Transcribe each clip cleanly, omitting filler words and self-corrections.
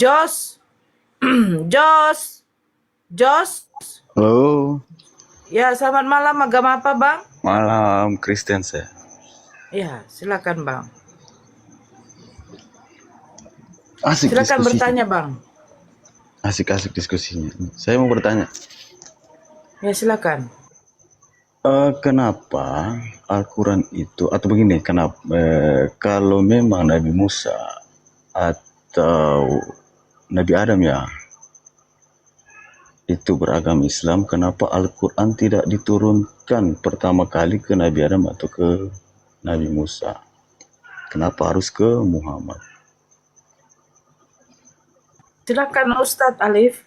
Jos, Jos, Jos. Halo, Ya, selamat malam. Agama apa, Bang? malam Kristen saya. Ya, silakan, Bang. Asik Silakan diskusinya. bertanya, Bang. Asik-asik diskusinya. Saya mau bertanya, Ya, silakan. kenapa Al-Quran itu, atau begini, kenapa kalau memang Nabi Musa atau Nabi Adam ya, itu beragama Islam, kenapa Al-Quran tidak diturunkan pertama kali ke Nabi Adam atau ke Nabi Musa? Kenapa harus ke Muhammad? Silakan Ustadz Alif.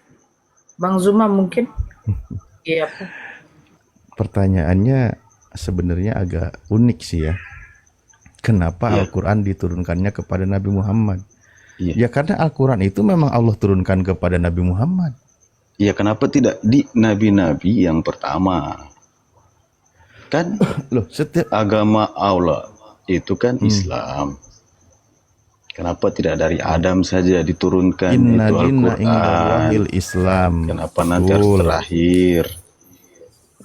Bang Zuma mungkin. Iya, Pak. Pertanyaannya sebenarnya agak unik sih ya. Kenapa Iya. Al-Quran diturunkannya kepada Nabi Muhammad? Iya. Ya karena Al-Quran itu memang Allah turunkan kepada Nabi Muhammad. Ya kenapa tidak di nabi-nabi yang pertama? Kan Loh, setiap agama Allah itu kan Islam. Kenapa tidak dari Adam saja diturunkan Inna itu dina Al-Quran? indallahil Islam. Kenapa nanti harus Betul. terakhir?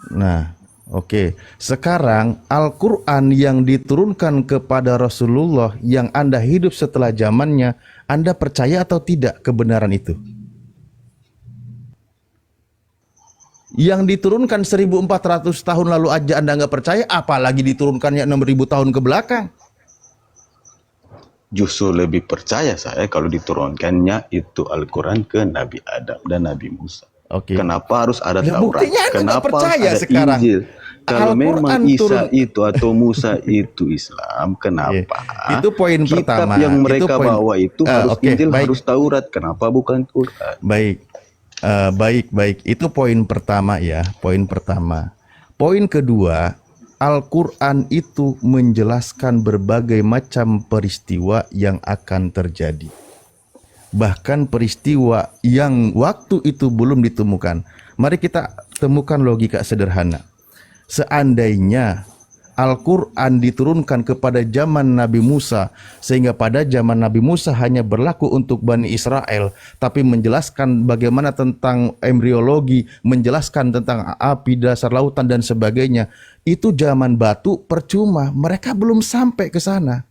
Nah, oke. Sekarang Al-Quran yang diturunkan kepada Rasulullah yang Anda hidup setelah zamannya, Anda percaya atau tidak kebenaran itu? Yang diturunkan 1400 tahun lalu aja Anda nggak percaya, apalagi diturunkannya 6000 tahun ke belakang. Justru lebih percaya saya kalau diturunkannya itu Al-Quran ke Nabi Adam dan Nabi Musa. Oke. Kenapa harus ada Lah, Taurat? buktinya Anda nggak Kenapa harus percaya ada sekarang. Injil? Kalau Al-Quran memang Isa turun- itu atau Musa itu Islam, kenapa? Itu poin kitab pertama. yang mereka Itu poin- bawa itu harus oke, Injil, baik. harus Taurat. Kenapa bukan Quran? Baik, baik. Itu poin pertama ya, poin pertama. Poin kedua, Al-Quran itu menjelaskan berbagai macam peristiwa yang akan terjadi. Bahkan peristiwa yang waktu itu belum ditemukan. Mari kita temukan logika sederhana. Seandainya Al-Quran diturunkan kepada zaman Nabi Musa, sehingga pada zaman Nabi Musa hanya berlaku untuk Bani Israel, tapi menjelaskan bagaimana tentang embriologi, menjelaskan tentang api dasar lautan dan sebagainya, itu zaman batu percuma, mereka belum sampai ke sana.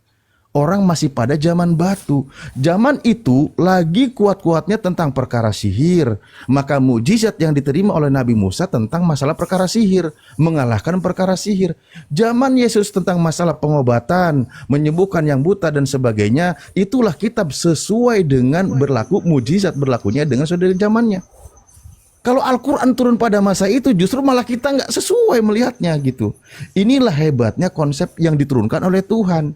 Orang masih pada zaman batu. Zaman itu lagi kuat-kuatnya tentang perkara sihir. Maka mukjizat yang diterima oleh Nabi Musa tentang masalah perkara sihir, mengalahkan perkara sihir. Zaman Yesus tentang masalah pengobatan, menyembuhkan yang buta dan sebagainya, itulah kitab sesuai dengan berlaku mukjizat berlakunya dengan saudara zamannya. Kalau Al-Quran turun pada masa itu justru malah kita nggak sesuai melihatnya gitu. Inilah hebatnya konsep yang diturunkan oleh Tuhan.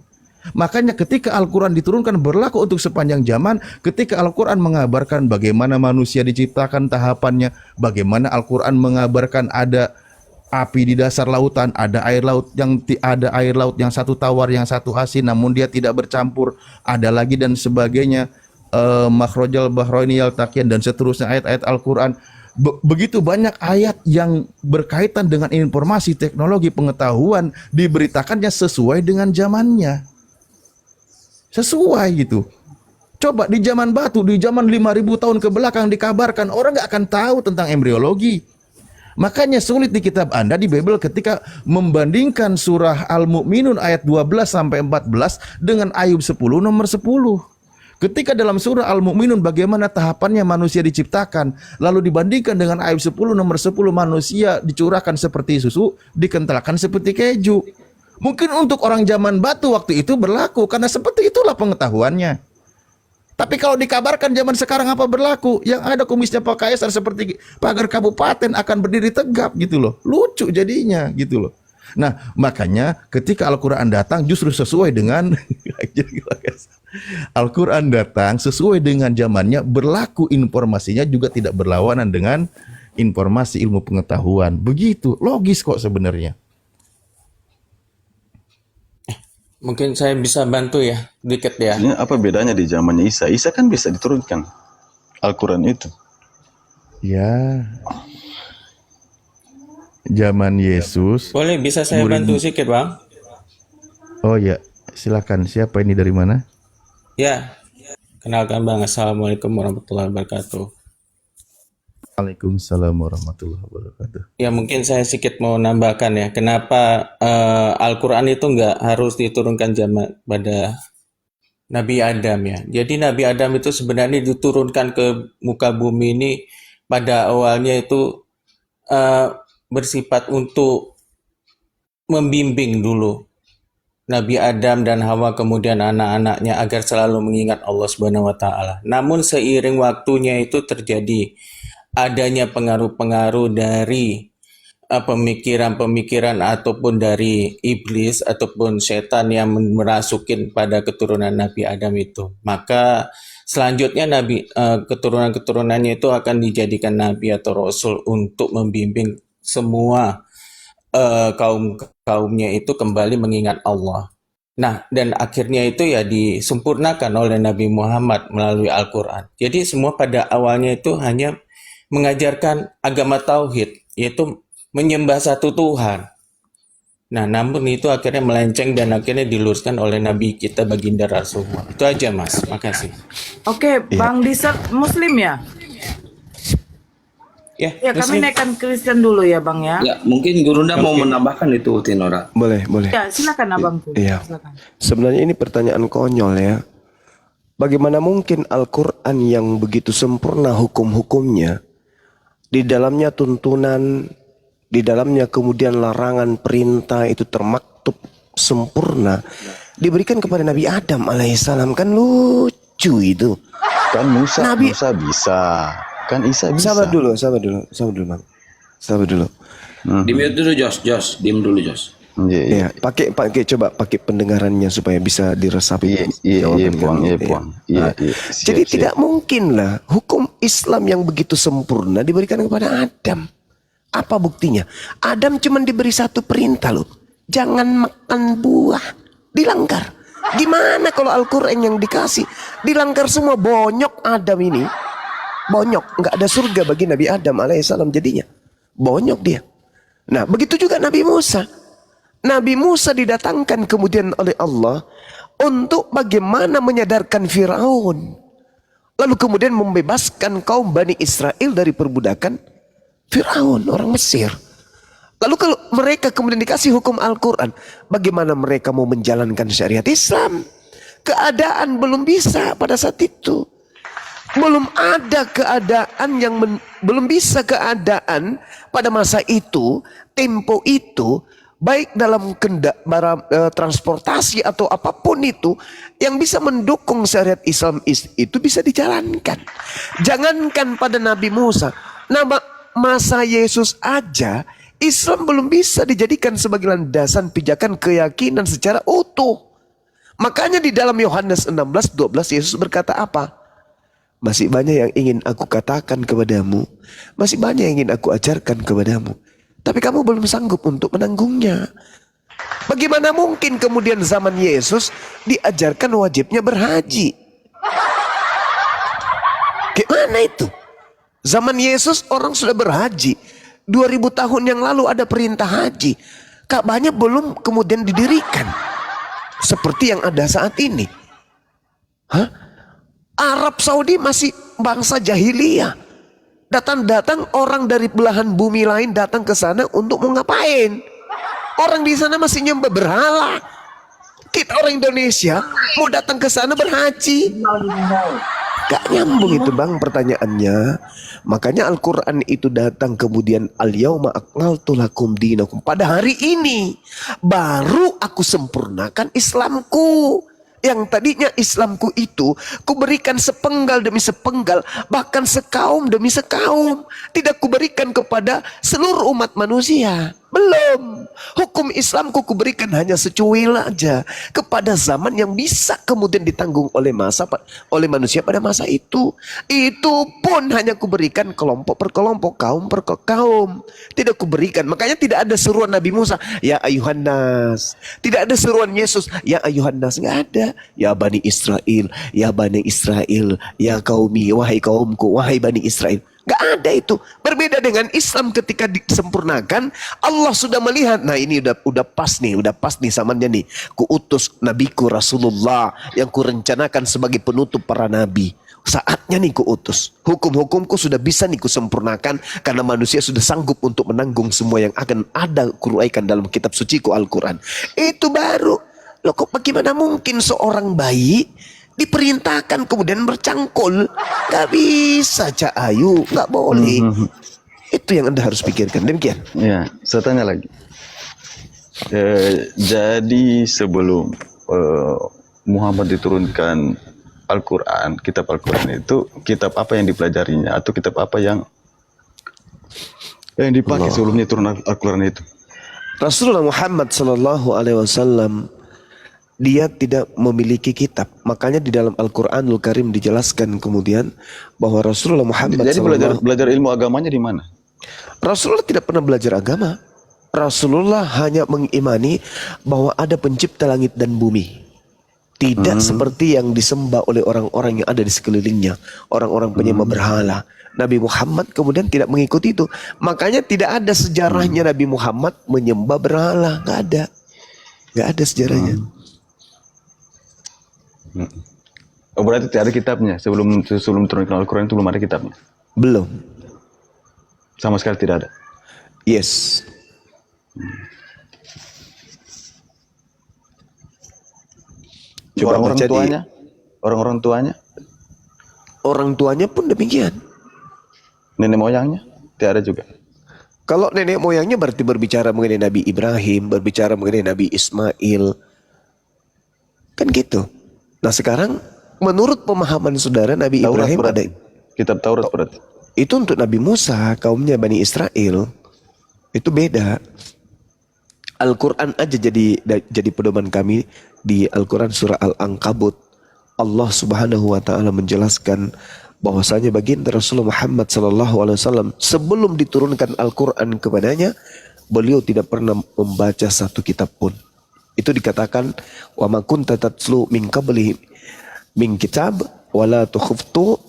Makanya ketika Al-Quran diturunkan berlaku untuk sepanjang zaman, ketika Al-Quran mengabarkan bagaimana manusia diciptakan tahapannya, bagaimana Al-Quran mengabarkan ada api di dasar lautan, ada air laut yang satu tawar, yang satu asin, namun dia tidak bercampur, ada lagi dan sebagainya, makhrajal bahraini yaltaqiyan dan seterusnya ayat-ayat Al-Quran. Begitu banyak ayat yang berkaitan dengan informasi, teknologi, pengetahuan diberitakannya sesuai dengan zamannya. Sesuai gitu. Coba di zaman batu, di zaman 5000 tahun ke belakang dikabarkan, orang nggak akan tahu tentang embriologi. Makanya sulit di kitab Anda di Bible ketika membandingkan surah Al-Mu'minun ayat 12 sampai 14 dengan Ayub 10 nomor 10. Ketika dalam surah Al-Mu'minun bagaimana tahapannya manusia diciptakan, lalu dibandingkan dengan Ayub 10 nomor 10, manusia dicurahkan seperti susu, dikentalkan seperti keju. Mungkin untuk orang zaman batu waktu itu berlaku karena seperti itulah pengetahuannya. Tapi kalau dikabarkan zaman sekarang apa berlaku? Yang ada kumisnya Pak Kaisar seperti pagar kabupaten akan berdiri tegap gitu loh. Lucu jadinya gitu loh. Nah, makanya ketika Al-Quran datang justru sesuai dengan Al-Quran datang sesuai dengan zamannya, berlaku informasinya juga tidak berlawanan dengan informasi ilmu pengetahuan. Begitu, logis kok sebenarnya. Mungkin saya bisa bantu ya, dikit ya. Ini apa bedanya di zamannya Isa? Isa kan bisa diturunkan Al-Quran itu. Ya, zaman Yesus. Boleh bisa saya bantu sedikit, Bang? Oh ya, silakan. Siapa ini dari mana? Ya, Kenalkan Bang, Assalamualaikum warahmatullahi wabarakatuh. Waalaikumsalam warahmatullahi wabarakatuh. Ya mungkin saya sedikit mau nambahkan ya, kenapa Al-Quran itu nggak harus diturunkan zaman pada Nabi Adam ya. Jadi Nabi Adam itu sebenarnya diturunkan ke muka bumi ini pada awalnya itu bersifat untuk membimbing dulu Nabi Adam dan Hawa kemudian anak-anaknya agar selalu mengingat Allah Subhanahu wa taala. Namun seiring waktunya itu terjadi adanya pengaruh-pengaruh dari pemikiran-pemikiran ataupun dari iblis ataupun setan yang merasukin pada keturunan Nabi Adam itu. Maka selanjutnya keturunan-keturunannya itu akan dijadikan nabi atau rasul untuk membimbing semua kaumnya itu kembali mengingat Allah. Nah, dan akhirnya itu ya disempurnakan oleh Nabi Muhammad melalui Al-Quran. Jadi semua pada awalnya itu hanya mengajarkan agama tauhid, yaitu menyembah satu Tuhan. Nah, namun itu akhirnya melenceng dan akhirnya diluruskan oleh Nabi kita baginda Rasulullah. Itu aja Mas, makasih. Oke, Bang Disat Muslim ya? Ya, Ya, kami Muslim. naikkan Kristen dulu ya, Bang ya. Ya, mungkin Gurunda mau menambahkan itu, Tinora. Boleh, boleh. Ya, silakan Abang. Iya. Silakan. Sebenarnya ini pertanyaan konyol ya. Bagaimana mungkin Al-Quran yang begitu sempurna hukum-hukumnya, di dalamnya tuntunan, di dalamnya kemudian larangan, perintah itu termaktub sempurna, diberikan kepada Nabi Adam alaihissalam. Kan lucu itu. Kan Musa Nabi- bisa. Kan Isa bisa. Sabar dulu Bang. Sabar dulu. Di mute dulu, Jos. Diem dulu, Jos. Iya, Ya, pakai pendengarannya supaya bisa diresapi. iya, jawaban Puang, kamu. iya, Ya. Puang. Iya, Nah, iya. Jadi tidak mungkin lah hukum Islam yang begitu sempurna diberikan kepada Adam. Apa buktinya? Adam cuma diberi satu perintah loh. Jangan makan buah. Dilanggar. Gimana kalau Al-Quran yang dikasih dilanggar semua? Bonyok Adam ini. Bonyok. Nggak ada surga bagi Nabi Adam alaihissalam jadinya. Bonyok dia. Nah begitu juga Nabi Musa. Nabi Musa didatangkan kemudian oleh Allah untuk bagaimana menyadarkan Firaun. Lalu kemudian membebaskan kaum Bani Israel dari perbudakan Firaun, orang Mesir. Lalu kalau mereka kemudian dikasih hukum Al-Quran, bagaimana mereka mau menjalankan syariat Islam? Keadaan belum bisa pada saat itu. Belum ada keadaan yang belum bisa keadaan pada masa itu, tempo itu, baik dalam transportasi atau apapun itu yang bisa mendukung syariat Islam itu bisa dijalankan. Jangankan pada Nabi Musa, nama masa Yesus aja Islam belum bisa dijadikan sebagai landasan pijakan keyakinan secara utuh. Makanya di dalam Yohanes 16:12 Yesus berkata apa? Masih banyak yang ingin aku katakan kepadamu, masih banyak yang ingin aku ajarkan kepadamu, tapi kamu belum sanggup untuk menanggungnya. Bagaimana mungkin kemudian zaman Yesus diajarkan wajibnya berhaji? Gimana itu? Zaman Yesus orang sudah berhaji. 2000 tahun yang lalu ada perintah haji. Ka'bahnya belum kemudian didirikan seperti yang ada saat ini. Arab Saudi masih bangsa jahiliyah. Datang-datang orang dari belahan bumi lain datang ke sana untuk mau ngapain? Orang di sana masih nyembah berhala. Kita orang Indonesia mau datang ke sana berhaji. Gak nyambung itu bang pertanyaannya. Makanya Al-Quran itu datang kemudian al-yauma akmaltu lakum dinakum. Pada hari ini baru aku sempurnakan Islamku. Yang tadinya Islamku itu kuberikan sepenggal demi sepenggal, bahkan sekaum demi sekaum. Tidak kuberikan kepada seluruh umat manusia. Belum. Hukum Islamku kuberikan hanya secuil aja kepada zaman yang bisa kemudian ditanggung oleh manusia pada masa itu. Itu pun hanya kuberikan kelompok per kelompok, kaum per kaum. Tidak kuberikan. Makanya tidak ada seruan Nabi Musa, ya ayuhan nas. Tidak ada seruan Yesus, ya ayuhan nas. Nggak ada. Ya Bani Israel, ya Bani Israel, ya kaumi, wahai kaumku, wahai Bani Israel. Gak ada itu. Berbeda dengan Islam ketika disempurnakan, Allah sudah melihat, nah ini udah pas nih zamannya nih. Kuutus nabiku Rasulullah yang kurencanakan sebagai penutup para nabi. Saatnya nih kuutus. Hukum-hukumku sudah bisa nih kusempurnakan karena manusia sudah sanggup untuk menanggung semua yang akan ada kuraikan dalam kitab suciku Al-Quran. Itu baru. Loh kok bagaimana mungkin seorang bayi diperintahkan kemudian bercangkul? Gak bisa, Cak Ayu, gak boleh. Itu yang Anda harus pikirkan. Demikian. Ya, saya tanya lagi. Jadi sebelum Muhammad diturunkan Al-Quran, kitab Al-Quran itu kitab apa yang dipelajarinya atau kitab apa yang dipakai sebelumnya turun Al-Quran itu? Rasulullah Muhammad Sallallahu Alaihi Wasallam dia tidak memiliki kitab. Makanya di dalam Al-Quranul Karim dijelaskan kemudian bahwa Rasulullah Muhammad Jadi belajar ilmu agamanya di mana? Rasulullah tidak pernah belajar agama. Rasulullah hanya mengimani bahwa ada pencipta langit dan bumi. Tidak seperti yang disembah oleh orang-orang yang ada di sekelilingnya. Orang-orang penyembah berhala. Nabi Muhammad kemudian tidak mengikuti itu. Makanya tidak ada sejarahnya Nabi Muhammad menyembah berhala. Gak ada. Gak ada sejarahnya. Oh, berarti tidak ada kitabnya. Sebelum turunkan Al-Quran itu belum ada kitabnya? Belum. Sama sekali tidak ada? Yes. Coba Orang-orang tuanya? Orang-orang tuanya? Orang tuanya pun demikian. Nenek moyangnya? Tidak ada juga? Kalau nenek moyangnya berarti berbicara mengenai Nabi Ibrahim, berbicara mengenai Nabi Ismail. Kan gitu. Nah sekarang menurut pemahaman saudara Nabi Taurat Ibrahim berarti. ada. Kitab Taurat berarti. Itu untuk Nabi Musa, kaumnya Bani Israel. Itu beda. Al-Quran aja jadi pedoman kami di Al-Quran surah Al-Ankabut. Allah Subhanahu wa taala menjelaskan bahwasanya baginda Rasulullah Muhammad sallallahu alaihi wasallam sebelum diturunkan Al-Quran kepadanya, beliau tidak pernah membaca satu kitab pun. Itu dikatakan wa ma kunta tatlu min qablihi min kitab wala tukhuftu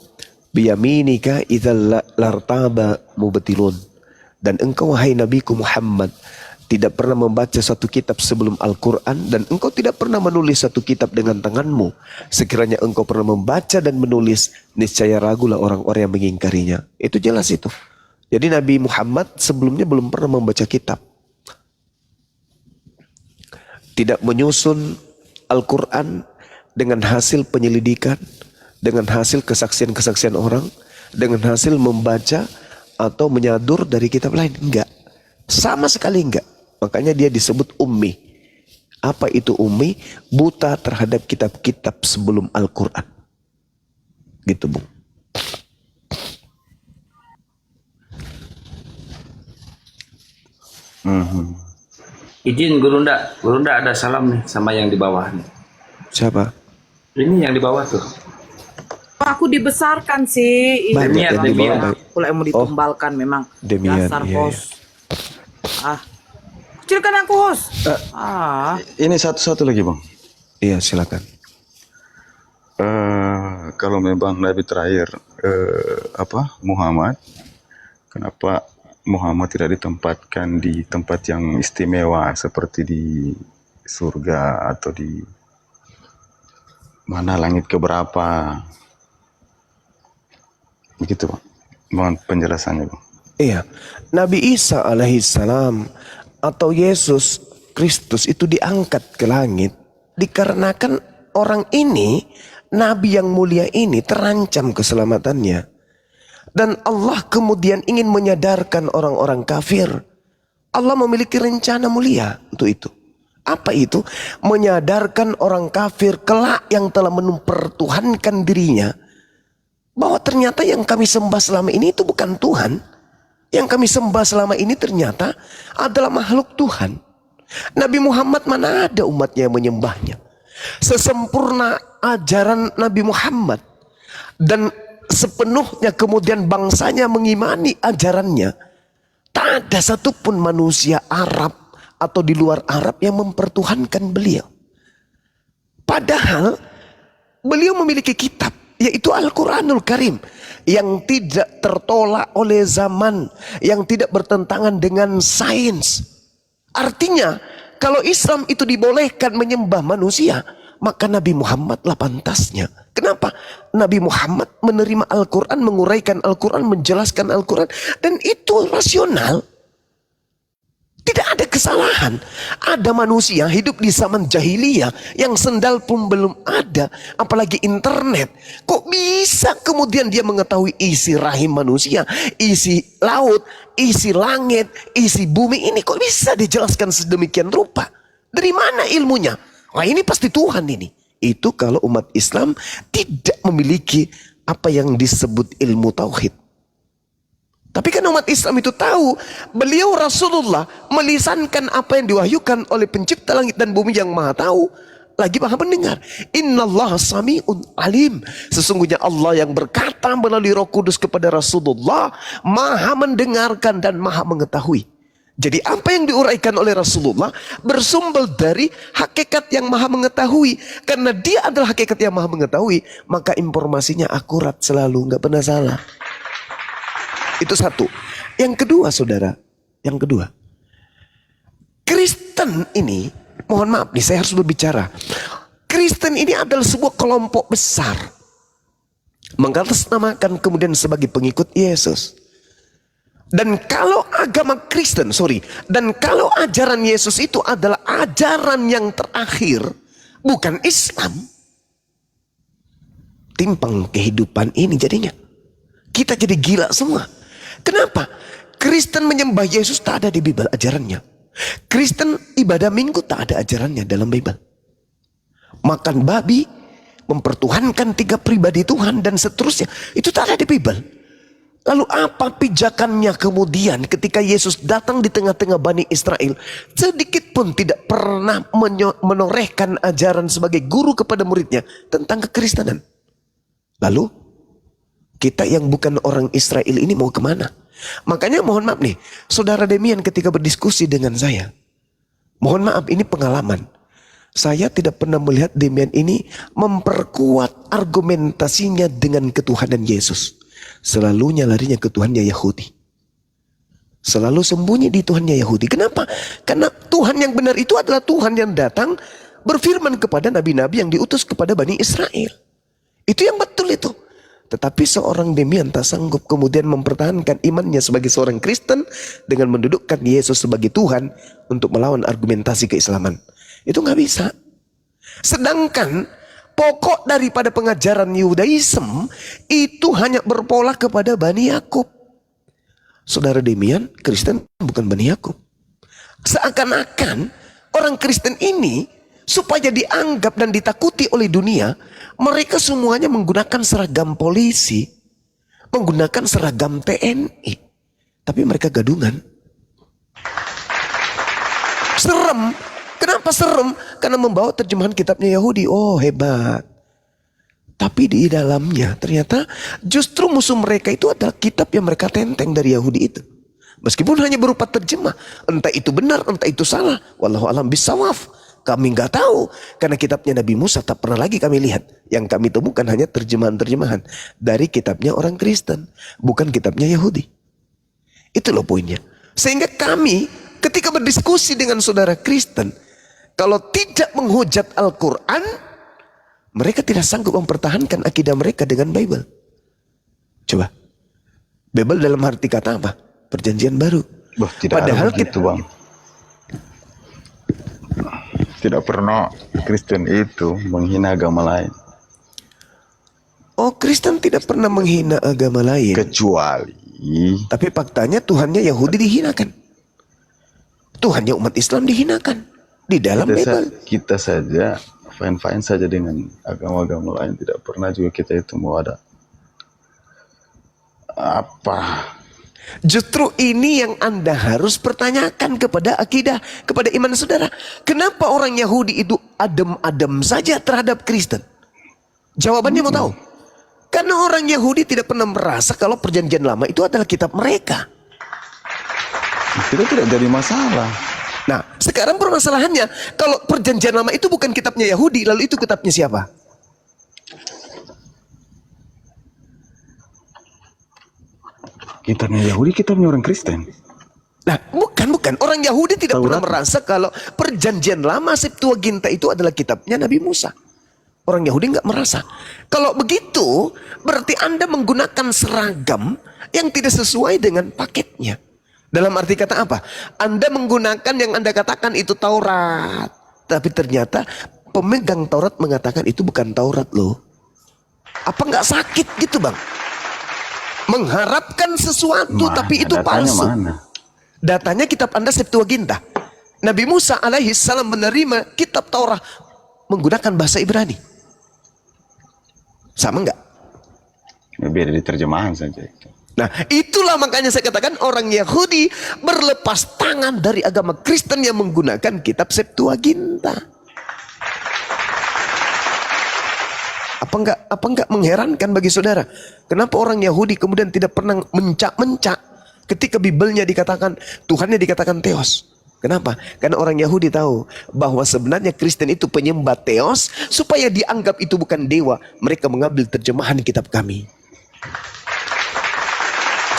biyaminika idzal lartaba mubtilun. Dan engkau wahai nabiku Muhammad tidak pernah membaca satu kitab sebelum Al-Quran, dan engkau tidak pernah menulis satu kitab dengan tanganmu. Sekiranya engkau pernah membaca dan menulis, niscaya ragulah orang-orang yang mengingkarinya. Itu jelas itu. Jadi Nabi Muhammad sebelumnya belum pernah membaca kitab. Tidak menyusun Al-Quran dengan hasil penyelidikan, dengan hasil kesaksian-kesaksian orang, dengan hasil membaca atau menyadur dari kitab lain. Enggak. Sama sekali enggak. Makanya dia disebut ummi. Apa itu ummi? Buta terhadap kitab-kitab sebelum Al-Quran. Gitu, Bung. Izin Guru Nda ada salam nih sama yang di bawah nih. Siapa? Ini yang di bawah tuh. Aku dibesarkan sih. Ini Banyak yang di bawah. ya. Pula yang mau ditumbalkan memang. Demian, Dasar iya, host. Kecilkan aku host. Ini satu lagi Bang. Iya silakan. Kalau memang Nabi terakhir Muhammad, kenapa Muhammad tidak ditempatkan di tempat yang istimewa seperti di surga atau di mana langit keberapa? Begitu Bang. Mohon penjelasannya Bang. Iya. Nabi Isa alaihissalam atau Yesus Kristus itu diangkat ke langit dikarenakan orang ini, Nabi yang mulia ini terancam keselamatannya. Dan Allah kemudian ingin menyadarkan orang-orang kafir. Allah memiliki rencana mulia untuk itu. Apa itu? Menyadarkan orang kafir kelak yang telah mempertuhankan dirinya, bahwa ternyata yang kami sembah selama ini itu bukan Tuhan. Yang kami sembah selama ini ternyata adalah makhluk Tuhan. Nabi Muhammad mana ada umatnya yang menyembahnya. Sesempurna ajaran Nabi Muhammad dan sepenuhnya kemudian bangsanya mengimani ajarannya, tak ada satupun manusia Arab atau di luar Arab yang mempertuhankan beliau. Padahal beliau memiliki kitab yaitu Al-Quranul Karim, yang tidak tertolak oleh zaman, yang tidak bertentangan dengan sains. Artinya, kalau Islam itu dibolehkan menyembah manusia, maka Nabi Muhammadlah pantasnya. Kenapa? Nabi Muhammad menerima Al-Quran, menguraikan Al-Quran, menjelaskan Al-Quran, dan itu rasional. Tidak ada kesalahan. Ada manusia hidup di zaman jahiliyah yang sendal pun belum ada, apalagi internet. Kok bisa kemudian dia mengetahui isi rahim manusia, isi laut, isi langit, isi bumi ini? Kok bisa dijelaskan sedemikian rupa? Dari mana ilmunya? Wah, ini pasti Tuhan ini. Itu kalau umat Islam tidak memiliki apa yang disebut ilmu tauhid. Tapi kan umat Islam itu tahu, beliau Rasulullah melisankan apa yang diwahyukan oleh pencipta langit dan bumi yang maha tahu, lagi maha mendengar. Innallaha sami'un alim. Sesungguhnya Allah yang berkata melalui Roh Kudus kepada Rasulullah, maha mendengarkan dan maha mengetahui. Jadi apa yang diuraikan oleh Rasulullah bersumber dari hakikat yang maha mengetahui. Karena dia adalah hakikat yang maha mengetahui, maka informasinya akurat selalu, nggak pernah salah. Itu satu. Yang kedua, saudara, yang kedua, Kristen ini, mohon maaf nih, saya harus berbicara. Kristen ini adalah sebuah kelompok besar, mengatasnamakan kemudian sebagai pengikut Yesus. Dan kalau agama Kristen, dan kalau ajaran Yesus itu adalah ajaran yang terakhir, bukan Islam, timpang kehidupan ini jadinya. Kita jadi gila semua. Kenapa? Kristen menyembah Yesus tak ada di Bible ajarannya. Kristen ibadah minggu tak ada ajarannya dalam Bible. Makan babi, mempertuhankan 3 pribadi Tuhan dan seterusnya, itu tak ada di Bible. Lalu apa pijakannya kemudian ketika Yesus datang di tengah-tengah Bani Israel, sedikit pun tidak pernah menorehkan ajaran sebagai guru kepada muridnya tentang kekristenan. Lalu kita yang bukan orang Israel ini mau kemana? Makanya mohon maaf nih, saudara Demian ketika berdiskusi dengan saya, mohon maaf ini pengalaman. Saya tidak pernah melihat Demian ini memperkuat argumentasinya dengan ketuhanan Yesus. Selalunya larinya ke Tuhannya Yahudi. Selalu sembunyi di Tuhannya Yahudi. Kenapa? Karena Tuhan yang benar itu adalah Tuhan yang datang berfirman kepada nabi-nabi yang diutus kepada Bani Israel. Itu yang betul itu. Tetapi seorang Demian tak sanggup kemudian mempertahankan imannya sebagai seorang Kristen dengan mendudukkan Yesus sebagai Tuhan untuk melawan argumentasi keislaman. Itu nggak bisa. Sedangkan pokok daripada pengajaran Yudaism itu hanya berpola kepada Bani Yakub. Saudara Demian, Kristen bukan Bani Yakub. Seakan-akan orang Kristen ini supaya dianggap dan ditakuti oleh dunia, mereka semuanya menggunakan seragam polisi, menggunakan seragam TNI, tapi mereka gadungan. Serem. Kenapa serem? Karena membawa terjemahan kitabnya Yahudi. Oh, hebat. Tapi di dalamnya ternyata justru musuh mereka itu adalah kitab yang mereka tenteng dari Yahudi itu. Meskipun hanya berupa terjemah, entah itu benar, entah itu salah. Wallahu a'lam bishawab. Kami nggak tahu, karena kitabnya Nabi Musa tak pernah lagi kami lihat. Yang kami temukan hanya terjemahan-terjemahan dari kitabnya orang Kristen, bukan kitabnya Yahudi. Itu loh poinnya. Sehingga kami ketika berdiskusi dengan saudara Kristen, kalau tidak menghujat Al-Quran, mereka tidak sanggup mempertahankan akidah mereka dengan Bible. Coba, Bible dalam arti kata apa? Perjanjian baru. Bah, tidak Padahal ada begitu, Bang. Tidak pernah Kristen itu menghina agama lain. Oh, Kristen tidak pernah menghina agama lain. Kecuali. Tapi faktanya Tuhannya Yahudi dihinakan. Tuhannya umat Islam dihinakan. Di dalam Bible. Kita saja fine-fine saja dengan agama-agama lain. Tidak pernah juga kita itu mau ada apa. Justru ini yang Anda harus pertanyakan kepada akidah, kepada iman saudara. Kenapa orang Yahudi itu adem-adem saja terhadap Kristen? Jawabannya mau tahu? Karena orang Yahudi tidak pernah merasa kalau perjanjian lama itu adalah kitab mereka. Itu tidak jadi masalah. Nah, sekarang permasalahannya, kalau perjanjian lama itu bukan kitabnya Yahudi, lalu itu kitabnya siapa? Kitabnya Yahudi, kitabnya orang Kristen. Nah, bukan. Orang Yahudi tidak Taurat. pernah merasa kalau perjanjian lama Septuaginta itu adalah kitabnya Nabi Musa. Orang Yahudi nggak merasa. Kalau begitu, berarti Anda menggunakan seragam yang tidak sesuai dengan paketnya. Dalam arti kata apa? Anda menggunakan yang Anda katakan itu Taurat. Tapi ternyata pemegang Taurat mengatakan itu bukan Taurat loh. Apa nggak sakit gitu bang? Mengharapkan sesuatu tapi itu datanya palsu. mana? Datanya kitab Anda Septuaginta. Nabi Musa alaihi salam menerima kitab Taurat menggunakan bahasa Ibrani. Sama enggak? Ya, beda di terjemahan saja itu. Nah, itulah makanya saya katakan orang Yahudi berlepas tangan dari agama Kristen yang menggunakan kitab Septuaginta. Apa enggak mengherankan bagi saudara? Kenapa orang Yahudi kemudian tidak pernah mencak-mencak ketika Bibelnya dikatakan, Tuhannya dikatakan Theos? Kenapa? Karena orang Yahudi tahu bahwa sebenarnya Kristen itu penyembah Theos, supaya dianggap itu bukan dewa. Mereka mengambil terjemahan kitab kami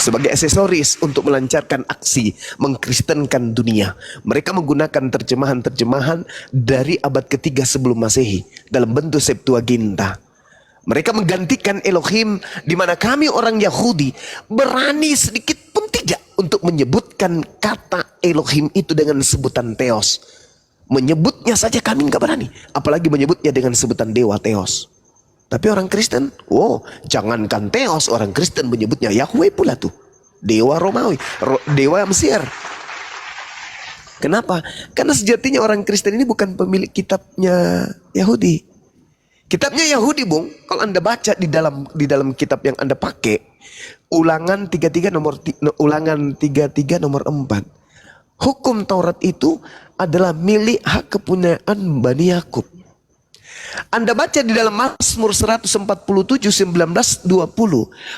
sebagai aksesoris untuk melancarkan aksi mengkristenkan dunia. Mereka menggunakan terjemahan-terjemahan dari abad ketiga sebelum Masehi dalam bentuk Septuaginta. Mereka menggantikan Elohim, di mana kami orang Yahudi berani sedikit pun tidak untuk menyebutkan kata Elohim itu dengan sebutan Theos. Menyebutnya saja kami nggak berani, apalagi menyebutnya dengan sebutan dewa Theos. Tapi orang Kristen, jangankan Theos, orang Kristen menyebutnya Yahweh pula tuh. Dewa Romawi, dewa Mesir. Kenapa? Karena sejatinya orang Kristen ini bukan pemilik kitabnya Yahudi. Kitabnya Yahudi, Bung, kalau Anda baca di dalam kitab yang Anda pakai, Ulangan 33 nomor 4. Hukum Taurat itu adalah milik hak kepunyaan Bani Yakub. Anda baca di dalam Mazmur 147 19-20,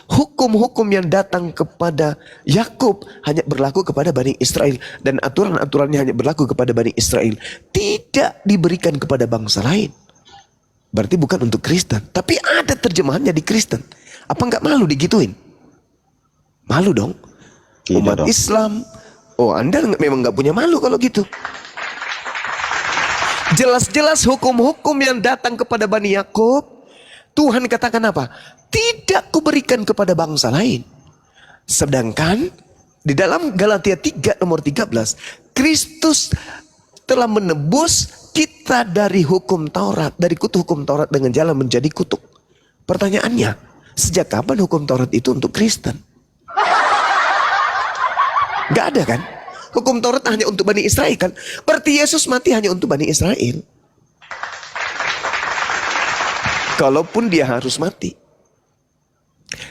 hukum-hukum yang datang kepada Yakub hanya berlaku kepada Bani Israel, dan aturan-aturannya hanya berlaku kepada Bani Israel, tidak diberikan kepada bangsa lain. Berarti bukan untuk Kristen, tapi ada terjemahannya di Kristen. Apa nggak malu digituin? Malu dong. Tidak Umat dong. Islam, Anda memang nggak punya malu kalau gitu. Jelas-jelas hukum-hukum yang datang kepada Bani Yakub, Tuhan katakan apa? Tidak kuberikan kepada bangsa lain. Sedangkan di dalam Galatia 3 nomor 13, Kristus telah menebus kita dari hukum Taurat, dari kutuk hukum Taurat dengan jalan menjadi kutuk. Pertanyaannya, sejak kapan hukum Taurat itu untuk Kristen? Gak ada kan? Hukum Taurat hanya untuk Bani Israel kan? Berarti Yesus mati hanya untuk Bani Israel. Kalaupun dia harus mati.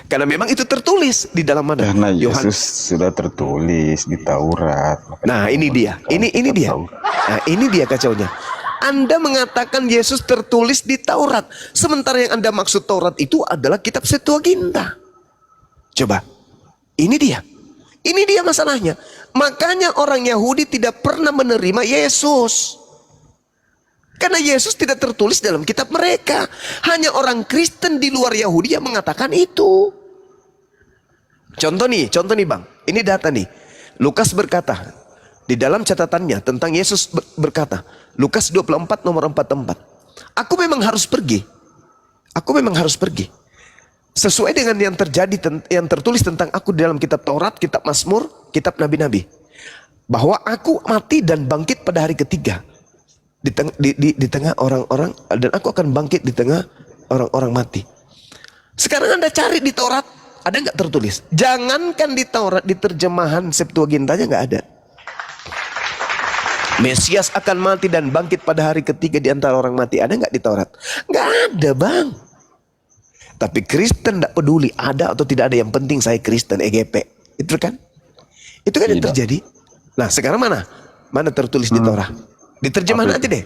Karena memang itu tertulis di dalam mana? Karena Yohanes. Yesus sudah tertulis di Taurat. Nah, ini dia. Ini dia. Nah, ini dia kacaunya. Anda mengatakan Yesus tertulis di Taurat, sementara yang Anda maksud Taurat itu adalah kitab Septuaginta. Coba. Ini dia. Ini dia masalahnya. Makanya orang Yahudi tidak pernah menerima Yesus. Karena Yesus tidak tertulis dalam kitab mereka. Hanya orang Kristen di luar Yahudi yang mengatakan itu. Contoh nih bang. Ini data nih. Lukas berkata, di dalam catatannya tentang Yesus berkata, Lukas 24 nomor 44. Aku memang harus pergi. Sesuai dengan yang terjadi, yang tertulis tentang aku di dalam kitab Taurat, kitab Mazmur, kitab Nabi-Nabi. Bahwa aku mati dan bangkit pada hari ketiga. Di tengah orang-orang, dan aku akan bangkit di tengah orang-orang mati. Sekarang Anda cari di Taurat, ada nggak tertulis? Jangankan di Taurat, di terjemahan Septuagintanya nggak ada. Mesias akan mati dan bangkit pada hari ketiga di antara orang mati. Ada nggak di Taurat? Nggak ada, bang. Tapi Kristen tidak peduli ada atau tidak ada, yang penting saya Kristen EGP. Itu kan? Itu kan yang terjadi. Nah, sekarang mana tertulis di Torah? Di terjemahan aja deh.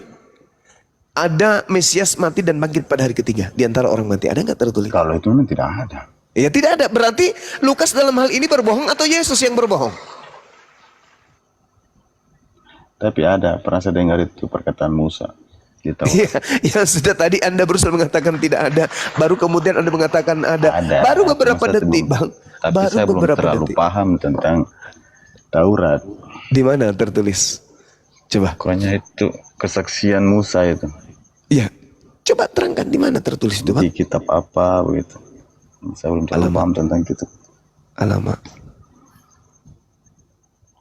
Ada Mesias mati dan bangkit pada hari ketiga di antara orang mati. Ada nggak tertulis? Kalau itu tidak ada. Ya tidak ada. Berarti Lukas dalam hal ini berbohong atau Yesus yang berbohong? Tapi ada, pernah saya dengar itu perkataan Musa. Kita Ya sudah, tadi Anda berusaha mengatakan tidak ada, baru kemudian Anda mengatakan ada. ada. Baru beberapa Cuma saya detik, belum- Bang. Tapi Baru saya belum beberapa terlalu detik. paham tentang Taurat. Di mana tertulis? Coba. Pokoknya itu kesaksian Musa itu. Iya. Coba terangkan di mana tertulis itu, Bang. Di kitab apa begitu. Saya belum terlalu Alamak. paham tentang kitab. Alamak.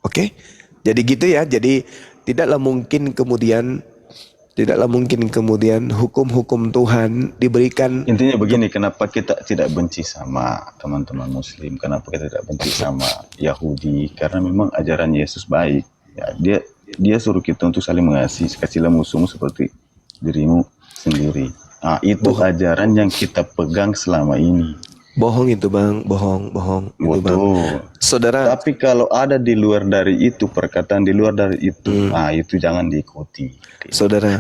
Oke. Jadi gitu ya. Jadi tidaklah mungkin kemudian hukum-hukum Tuhan diberikan. Intinya begini, kenapa kita tidak benci sama teman-teman Muslim? Kenapa kita tidak benci sama Yahudi? Karena memang ajaran Yesus baik. Ya, dia suruh kita untuk saling mengasihi, kasihlah musuhmu seperti dirimu sendiri. Nah, itu ajaran yang kita pegang selama ini. Bohong itu, Bang. Bohong itu, Bang. Betul. Saudara, Tapi kalau ada di luar dari itu, perkataan di luar dari itu, nah itu jangan diikuti. saudara,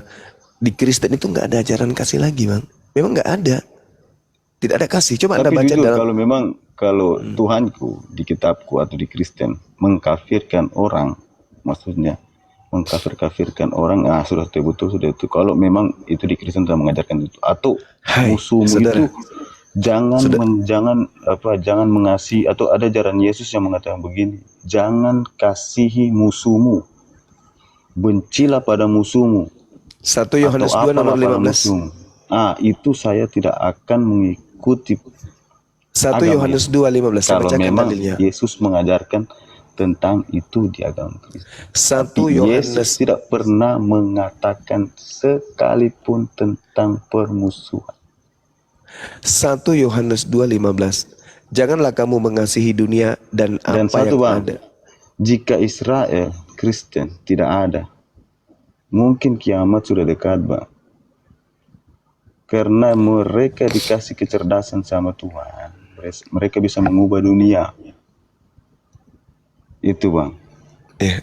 di Kristen itu nggak ada ajaran kasih lagi, Bang. Memang nggak ada. Tidak ada kasih. Coba Anda Tapi baca jujur, dalam. kalau Tuhanku di kitabku atau di Kristen mengkafirkan orang, maksudnya mengkafirkan orang, sudah betul sudah itu. Kalau memang itu di Kristen telah mengajarkan itu, atau Hai, musuhmu saudara. itu jangan mengasihi, atau ada ajaran Yesus yang mengatakan begini, jangan kasihi musuhmu, bencilah pada musuhmu. 1 Yohanes atau 2 nomor apalah pada 15. musuhmu. Itu saya tidak akan mengikuti 1 agama Yohanes 2:15. Saya kalau bacakan memang dalilnya. Yesus mengajarkan tentang itu di agama Kristen. 1 Yesus Yohanes tidak pernah mengatakan sekalipun tentang permusuhan. 1 Yohanes 2:15. Janganlah kamu mengasihi dunia dan Dan apa satu, yang Bang, ada. jika Israel Kristen tidak ada, mungkin kiamat sudah dekat, Bang. Karena mereka dikasih kecerdasan sama Tuhan, mereka bisa mengubah dunia. Itu, Bang. Ya.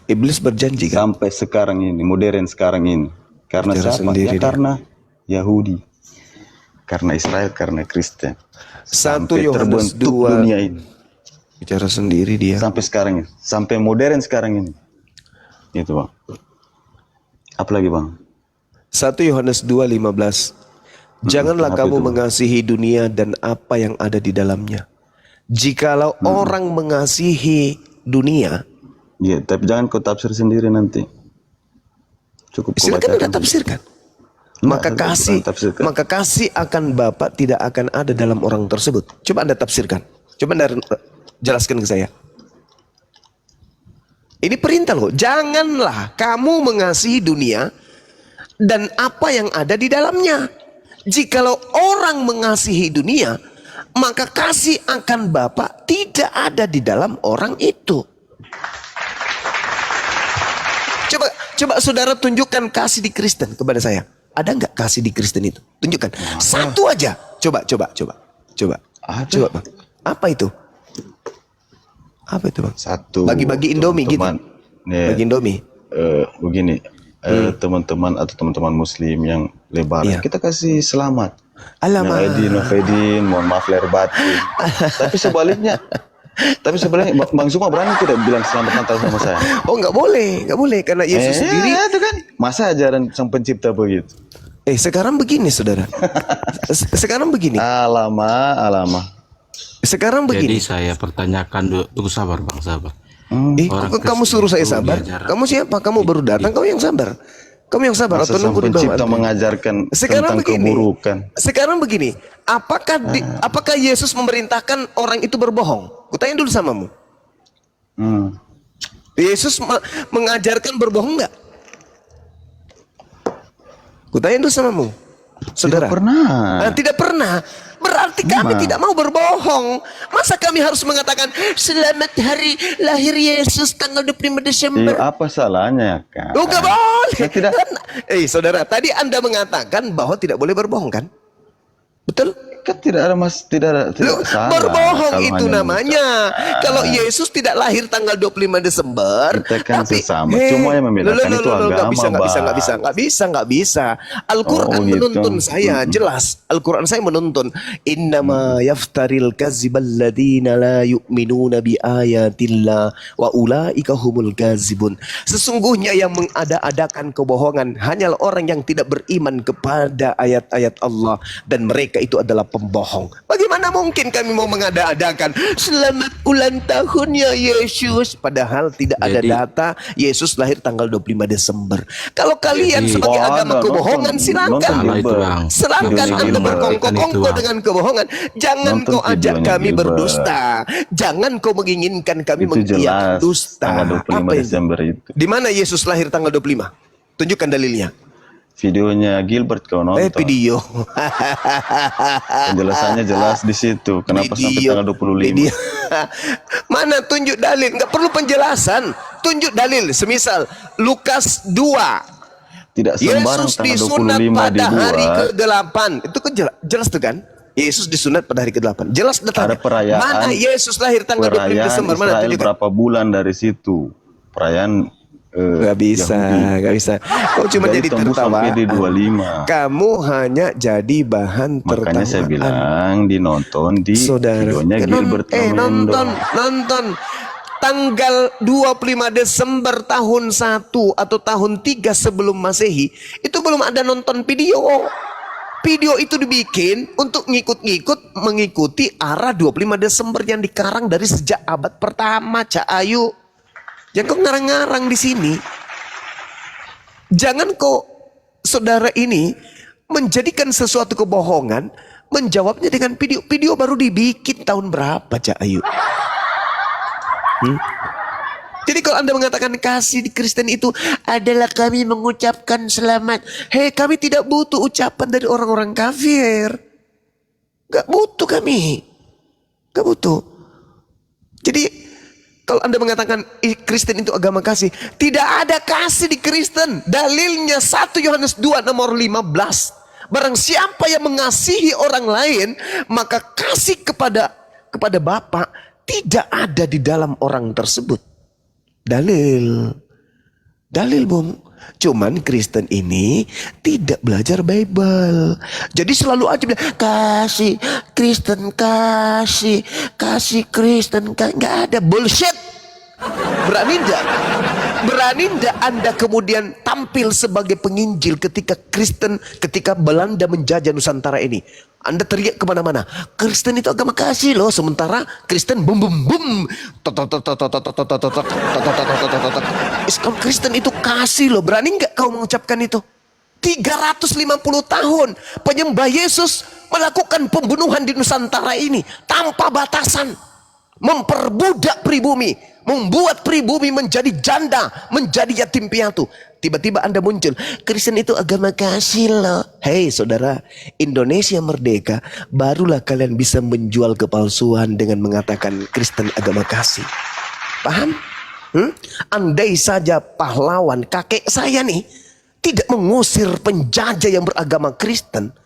Iblis berjanji kan? Sampai sekarang ini, modern sekarang ini. Karena Bicara siapa? sendiri Ya dia. karena Yahudi. Karena Israel, karena Kristen. 1 Sampai Yohanes terbentuk 2. dunia ini. Bicara sendiri dia. Sampai sekarang ini. Sampai modern sekarang ini. Itu, Bang. Apalagi, Bang? 1 Yohanes 2:15. Janganlah kenapa kamu itu, Bang? mengasihi dunia dan apa yang ada di dalamnya. Jikalau orang mengasihi dunia, Ya, tapi jangan kau tafsir sendiri nanti. Cukup kau silakan Anda bacakan. tafsirkan. Enggak, bukan tafsirkan. Maka kasih akan Bapa tidak akan ada dalam orang tersebut. Coba Anda tafsirkan. Coba Anda jelaskan ke saya. Ini perintah loh. Janganlah kamu mengasihi dunia dan apa yang ada di dalamnya. Jikalau orang mengasihi dunia, maka kasih akan Bapa tidak ada di dalam orang itu. Coba saudara tunjukkan kasih di Kristen kepada saya. Ada nggak kasih di Kristen itu? Tunjukkan. Satu aja. Coba. Ada. Coba, Bang. Apa itu? Apa itu, Bang? Satu. Bagi-bagi Indomie gitu. teman-teman, ya, Bagi Indomie. begini. Teman-teman atau teman-teman Muslim yang lebaran, Iya. kita kasih selamat. Alamak. Yang Aidin, Nofedin, mohon maaf lahir batin. Tapi sebaliknya, Bang Suma berani tidak bilang selamat Natal sama saya? Oh, nggak boleh karena Yesus sendiri. itu kan. Masa ajaran sang pencipta begitu? Sekarang begini, saudara. Sekarang begini. Alama. Sekarang Jadi begini. saya pertanyakan dulu, tunggu sabar Bang, sabar. Orang Kok kamu Kristen suruh saya itu sabar? diajar- Kamu siapa? Kamu baru datang. Kamu yang sabar. Kamu yang sabar Masa atau sang nunggu di pencipta bawah? mengajarkan Sekarang tentang begini. keburukan? Sekarang begini. Apakah Yesus memerintahkan orang itu berbohong? Kutanya dulu samamu. Yesus mengajarkan berbohong nggak? Kutanya dulu samamu, saudara. Tidak pernah. Tidak pernah. Berarti kami tidak mau berbohong. Masa kami harus mengatakan selamat hari lahir Yesus tanggal 25 Desember? Apa salahnya, kan? Oh, nggak boleh. Saya tidak. Saudara, tadi Anda mengatakan bahwa tidak boleh berbohong kan? Betul? tidak ada tidak Loh, salah. berbohong kalau itu hanya namanya. mengucapkan. Kalau Yesus tidak lahir tanggal 25 Desember, Kita kan sesama. Cuma yang membedakan itu agama, nggak bisa, nggak bisa. Al-Quran Oh, gitu. menuntun saya, jelas. Al-Quran saya menuntun. Innama yaftaril kazibal ladina la yu'minuna bi ayatillah wa ulaika humul kazibun. Sesungguhnya yang mengada-adakan kebohongan hanyalah orang yang tidak beriman kepada ayat-ayat Allah, dan mereka itu adalah pembohong. Bagaimana mungkin kami mau mengada-adakan selamat ulang tahun ya Yesus, padahal tidak ada Jadi- data Yesus lahir tanggal 25 Desember. Kalau kalian Jadi- sebagai Oh, agama ada, kebohongan, nonton silakan. Salah itu, Bang. Silakan Videonya Anda Gilbert. berkongkong-kongko Bang. dengan kebohongan. Jangan Nonton kau ajak videonya kami Gilbert. berdusta. Jangan kau menginginkan kami Itu mengiyakan jelas dusta. tanggal 25 Apa ini? Desember itu. Di mana Yesus lahir tanggal 25? Tunjukkan dalilnya. Videonya Gilbert kau nonton. Video. Penjelasannya jelas di situ. Kenapa sampai Video. tanggal 25? Video. Mana tunjuk dalil? Nggak perlu penjelasan. Tunjuk dalil. Semisal Lukas 2. Tidak sembarang Yesus tanggal disunat 25 pada hari dibuat. ke-8. Itu kan jelas tuh kan? Yesus disunat pada hari ke-8. Jelas datanya. Ada perayaan. Mana Yesus lahir tanggal 25 Perayaan Desember? Mana Israel tunjukkan? berapa bulan dari situ? Perayaan Gak bisa, Yahudi. gak bisa. Kau cuma Dari jadi tembus tertawa. sampai di 25. Kamu hanya jadi bahan tertawaan. Makanya saya bilang dinonton di Saudara, videonya Gilbert Romendo. nonton tanggal 25 Desember tahun 1 atau tahun 3 sebelum Masehi, itu belum ada nonton video. Video itu dibikin untuk mengikuti arah 25 Desember yang dikarang dari sejak abad pertama, Cak Ayu. Jangan kau ngarang-ngarang di sini. Jangan kau, saudara ini, menjadikan sesuatu kebohongan, menjawabnya dengan video. Video baru dibikin tahun berapa, Cak Ayu? Jadi kalau Anda mengatakan kasih di Kristen itu adalah kami mengucapkan selamat. Hei, kami tidak butuh ucapan dari orang-orang kafir. Gak butuh kami. Gak butuh. Jadi kalau Anda mengatakan Kristen itu agama kasih, tidak ada kasih di Kristen. Dalilnya 1 Yohanes 2 nomor 15. Barang siapa yang mengasihi orang lain, maka kasih kepada Bapa tidak ada di dalam orang tersebut. Dalil, Bung. Cuman Kristen ini tidak belajar Bible. Jadi selalu aja bilang kasih Kristen, kasih Kristen. Nggak ada, bullshit. Berani enggak Anda kemudian tampil sebagai penginjil ketika Belanda menjajah Nusantara ini? Anda teriak kemana-mana, Kristen itu agama kasih loh. Sementara Kristen bum bum bum, Islam Kristen itu kasih loh. Berani enggak kau mengucapkan itu? 350 tahun penyembah Yesus melakukan pembunuhan di Nusantara ini tanpa batasan, memperbudak pribumi, membuat pribumi menjadi janda, menjadi yatim piatu. Tiba-tiba Anda muncul, Kristen itu agama kasih loh. Hei saudara, Indonesia merdeka, barulah kalian bisa menjual kepalsuan dengan mengatakan Kristen agama kasih. Paham? Andai saja pahlawan kakek saya nih tidak mengusir penjajah yang beragama Kristen,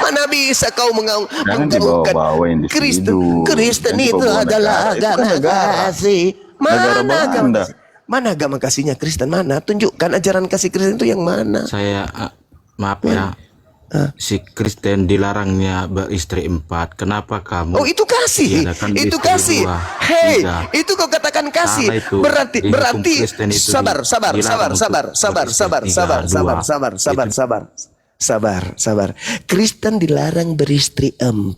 mana bisa kau Jangan menggaungkan dibawa-bawain Kristen? individu. Kristen Jangan itu dibawa adalah negara. Itu kan agama negara. kasih. Negara Mana agama Belanda. kasih? Mana agama kasihnya Kristen? Mana? Tunjukkan ajaran kasih Kristen itu yang mana? Saya maaf ya. Si Kristen dilarangnya beristri 4. Kenapa kamu? Oh itu kasih, tiadakan itu istri kasih. 2, Hei, 3? itu kau katakan kasih. Salah itu. Berarti Di hukum berarti Kristen itu sabar. Kristen dilarang beristri 4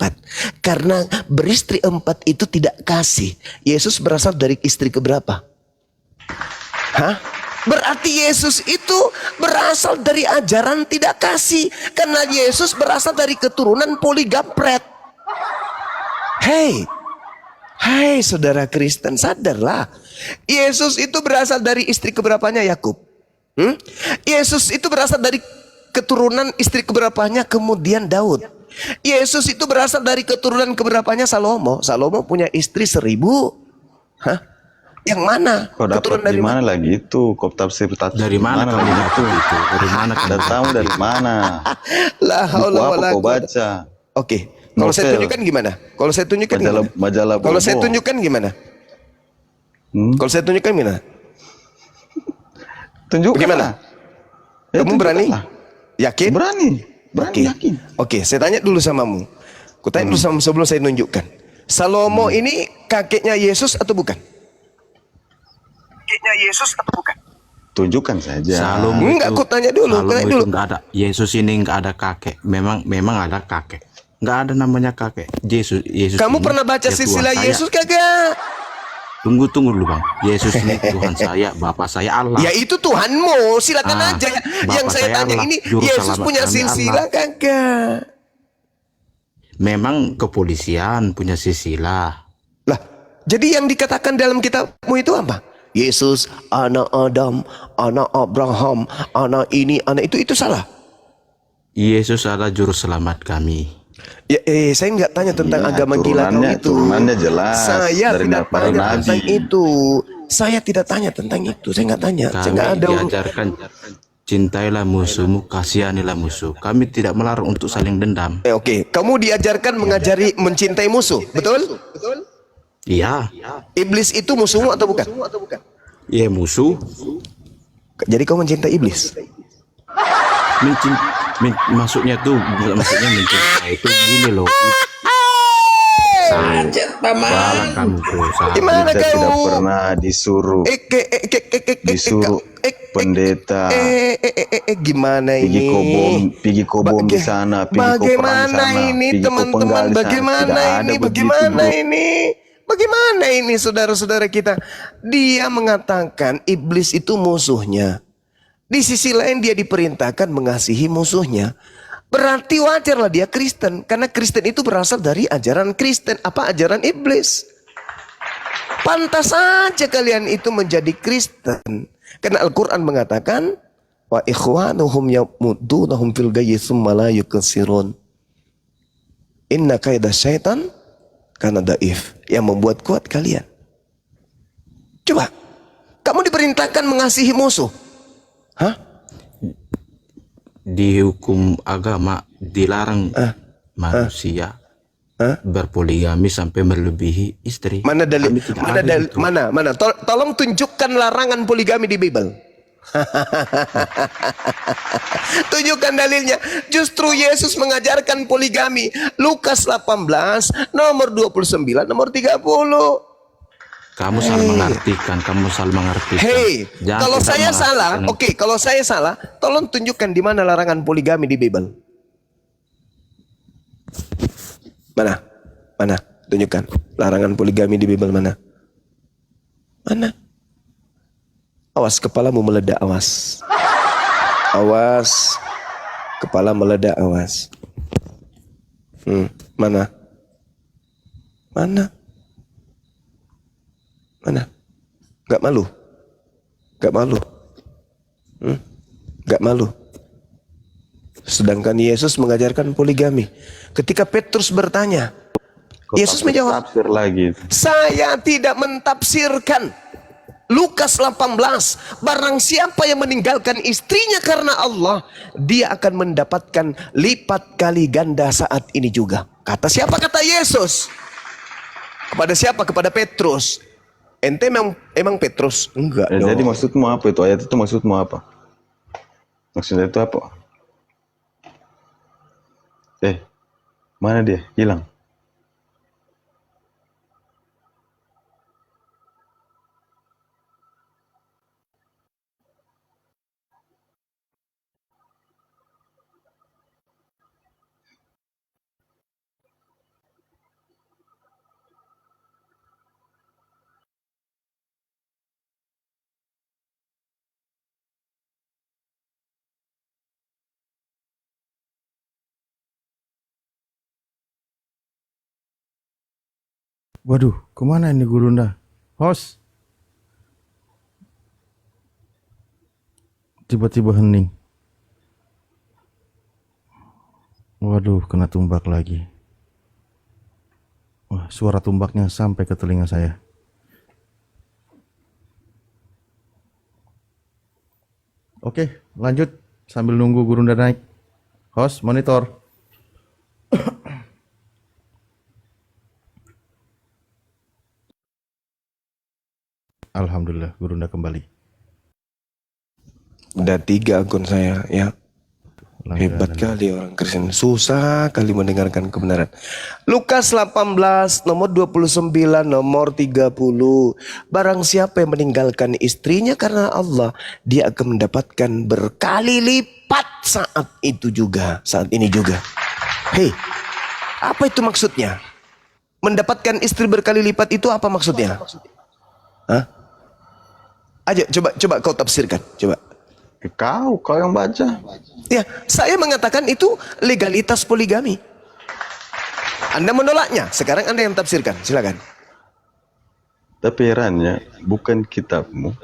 karena beristri 4 itu tidak kasih. Yesus berasal dari istri keberapa? Hah? Berarti Yesus itu berasal dari ajaran tidak kasih. Karena Yesus berasal dari keturunan poligapret. Hei saudara Kristen, sadarlah. Yesus itu berasal dari istri keberapanya Yakub? Yesus itu berasal dari keturunan istri keberapanya kemudian Daud. Yesus itu berasal dari keturunan keberapanya Salomo. Salomo punya istri 1000. Hah? Yang mana? Kau dapat Keturunan dari mana lagi itu? Kau tafsir Dari mana kamu dapat itu? Dari mana kamu Dan tahu dari mana? La Buku haula apa wala kau quwata. baca? Oke, kalau saya Novel. tunjukkan gimana? Kalau saya tunjukkan Majalah gimana? majalah Kalau saya Bobo. tunjukkan gimana? Hmm? Kalau saya tunjukkan gimana? Tunjukkan Bagaimana? lah. Ya, Kamu berani? tunjukkanlah. Yakin? Berani. Berani Oke. yakin. Oke, saya tanya dulu samamu. Ku tanya dulu sama sebelum saya nunjukkan. Salomo ini kakeknya Yesus atau bukan? Kakeknya Yesus atau bukan? Tunjukkan saja. Salomo Enggak, itu, aku tanya dulu, Salomo tanya itu dulu. enggak ada. Yesus ini enggak ada kakek. Memang ada kakek. Enggak ada namanya kakek. Yesus Kamu ini pernah baca ya Tuhan silsilah saya. Yesus kagak? Tunggu dulu bang. Yesus ini Tuhan saya, Bapak saya Allah. Ya itu Tuhanmu, silakan Ah, aja. Yang Bapak saya saya tanya Allah, ini, Juru Yesus Selamat punya kami silsilah Allah. kagak? Memang kepolisian punya silsilah. Lah, jadi yang dikatakan dalam kitabmu itu apa? Yesus, anak Adam, anak Abraham, anak ini, anak itu salah. Yesus adalah juru selamat kami. Ya, saya nggak tanya tentang Iya, agama gila kau itu. turunannya jelas. Saya Dari tidak para tanya nabi. tentang itu. Saya tidak tanya tentang itu. Saya nggak tanya. Saya Kami nggak ada. diajarkan cintailah musuhmu, kasihanilah musuh. Kami tidak melarang untuk saling dendam. Oke, kamu diajarkan mengajari mencintai musuh, betul? Iya, Iblis itu musuhmu atau bukan? iya musuh. Jadi kau mencintai iblis? Maksudnya tuh, maksudnya mencintai itu gini loh. Salah kamu tuh, salah. Gimana Kita tidak kau? pernah disuruh pendeta Gimana pergi ini? kobom di sana, pergi kau perang di Bagaimana sana, ini pergi kau penggal teman-teman? di sana. Bagaimana Tidak ada ini? begitu, Bagaimana bro. ini? Bagaimana ini saudara-saudara kita? Dia mengatakan iblis itu musuhnya. Di sisi lain dia diperintahkan mengasihi musuhnya. Berarti wajarlah dia Kristen. Karena Kristen itu berasal dari ajaran Kristen. Apa ajaran iblis? Pantas saja kalian itu menjadi Kristen. Karena Al-Quran mengatakan, wa ikhwanuhum yamudunahum fil gayyi tsumma la yuqsirun. Inna kaida syaitan kana daif. Yang membuat kuat kalian. Coba, kamu diperintahkan mengasihi musuh. Hah? Di hukum agama dilarang manusia berpoligami sampai melebihi istri. Mana dalil? Kami tidak Mana ada dalil? itu. Mana? Tolong tunjukkan larangan poligami di Bible. Tunjukkan dalilnya. Justru Yesus mengajarkan poligami. Lukas 18, nomor 29, nomor 30. Kamu salah mengartikan, kamu salah mengartikan. Hei, Jangan kalau tidak saya salah, mengartikan. oke, kalau saya salah, tolong tunjukkan di mana larangan poligami di Bible. Mana? Mana? Tunjukkan larangan poligami di Bible mana? Mana? Awas, kepalamu meledak, awas. Awas, kepala meledak, awas. Mana? Mana? Mana? Gak malu? Gak malu? Gak malu? Sedangkan Yesus mengajarkan poligami. Ketika Petrus bertanya, Kau Yesus menjawab, tafsir lagi. saya tidak mentafsirkan. Lukas 18, barang siapa yang meninggalkan istrinya karena Allah, dia akan mendapatkan lipat kali ganda saat ini juga. Kata siapa? Kata Yesus. Kepada siapa? Kepada Petrus. Ente emang Petrus? Enggak dong. Jadi maksudmu apa itu? Ayat itu maksudmu apa? Maksudnya itu apa? Mana dia? Hilang. Waduh, kemana ini Gurunda? Host. Tiba-tiba hening. Waduh, kena tumbak lagi. Wah, suara tumbaknya sampai ke telinga saya. Oke, lanjut sambil nunggu Gurunda naik. Host, monitor. Alhamdulillah, Gurunda kembali. Udah 3 akun saya ya. Hebat kali orang Kristen. Susah kali mendengarkan kebenaran. Lukas 18 nomor 29 nomor 30. Barang siapa yang meninggalkan istrinya karena Allah, dia akan mendapatkan berkali lipat saat itu juga, saat ini juga. Hei, apa itu maksudnya? Mendapatkan istri berkali lipat itu apa maksudnya? Hah? Ayo coba kau tafsirkan, coba. Kau yang baca. Ya, saya mengatakan itu legalitas poligami. Anda menolaknya. Sekarang Anda yang tafsirkan. Silakan. Tapi herannya, bukan kitabmu.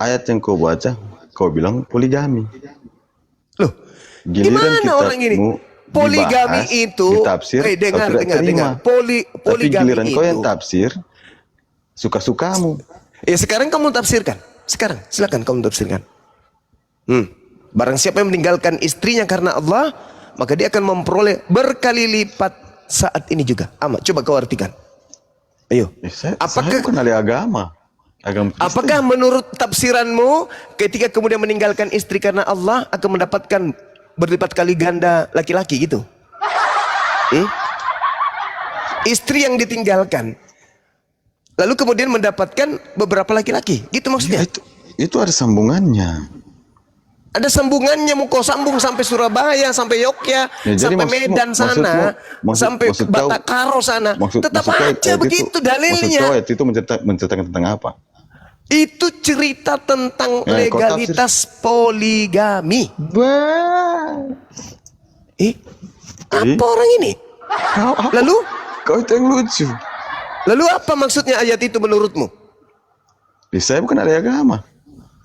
Ayat yang kau baca, kau bilang poligami. Loh, Giliran gimana orang ini? kitabmu Poligami dibahas, itu, ditafsir, dengar. kau tidak terima. Tapi Poligami giliran kau yang itu. tafsir, suka-sukamu. Ya sekarang kamu tafsirkan. Sekarang, silakan kamu tafsirkan. Barang siapa yang meninggalkan istrinya karena Allah, maka dia akan memperoleh berkali lipat saat ini juga. Amat, coba kau artikan. Ayo. Saya Apakah bukan ahli agama. Agama Kristen. Apakah menurut tafsiranmu ketika kemudian meninggalkan istri karena Allah akan mendapatkan berlipat kali ganda laki-laki gitu? Istri yang ditinggalkan lalu kemudian mendapatkan beberapa laki-laki, gitu maksudnya? Ya, itu ada sambungannya. Ada sambungannya, mau kau sambung sampai Surabaya, sampai Yogyakarta, Ya, jadi sampai Medan sana, sampai Batakaro sana. Tetap aja begitu dalilnya. Maksud itu menceritakan tentang apa? Itu cerita tentang legalitas poligami. Apa orang ini? Lalu? Kau itu yang lucu. Lalu apa maksudnya ayat itu menurutmu? Saya bukan ahli agama.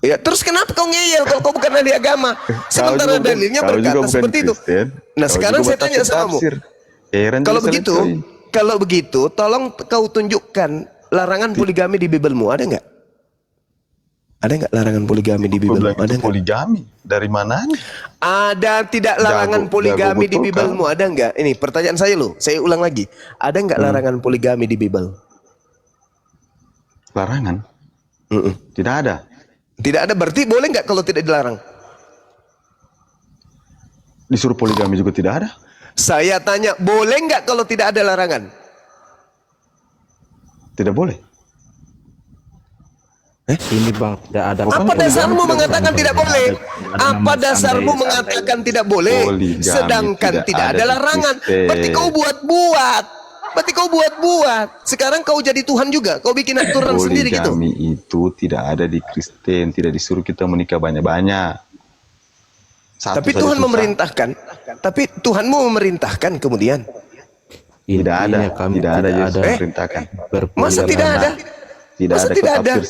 Ya, terus kenapa kau ngeyel kalau kau bukan ahli agama? Sementara dalilnya berkata seperti itu. Nah, sekarang saya tanya sama kamu. Kalau begitu, tolong kau tunjukkan larangan poligami di Bibelmu, ada nggak? Ada nggak larangan poligami di Bibelmu? Ada nggak? Poligami dari mananya? Ada tidak larangan poligami di Bibelmu? Ada nggak? Ini pertanyaan saya loh. Saya ulang lagi. Ada nggak larangan poligami di Bibel? Larangan? Tidak ada. Tidak ada, berarti boleh nggak kalau tidak dilarang? Disuruh poligami juga tidak ada. Saya tanya, boleh nggak kalau tidak ada larangan? Tidak boleh. Ini Bang, tidak ada. Apa dasarmu mengatakan tidak boleh? Apa dasarmu mengatakan tidak boleh? Sedangkan tidak ada larangan. Berarti kau buat-buat. Sekarang kau jadi Tuhan juga. Kau bikin aturan sendiri gitu. Poligami itu tidak ada di Kristen. Tidak disuruh kita menikah banyak-banyak. Tapi Tuhan memerintahkan. Tapi Tuhanmu memerintahkan kemudian. Tidak ada. Tidak ada Yesus memerintahkan. Masa tidak ada? Masa tidak ada?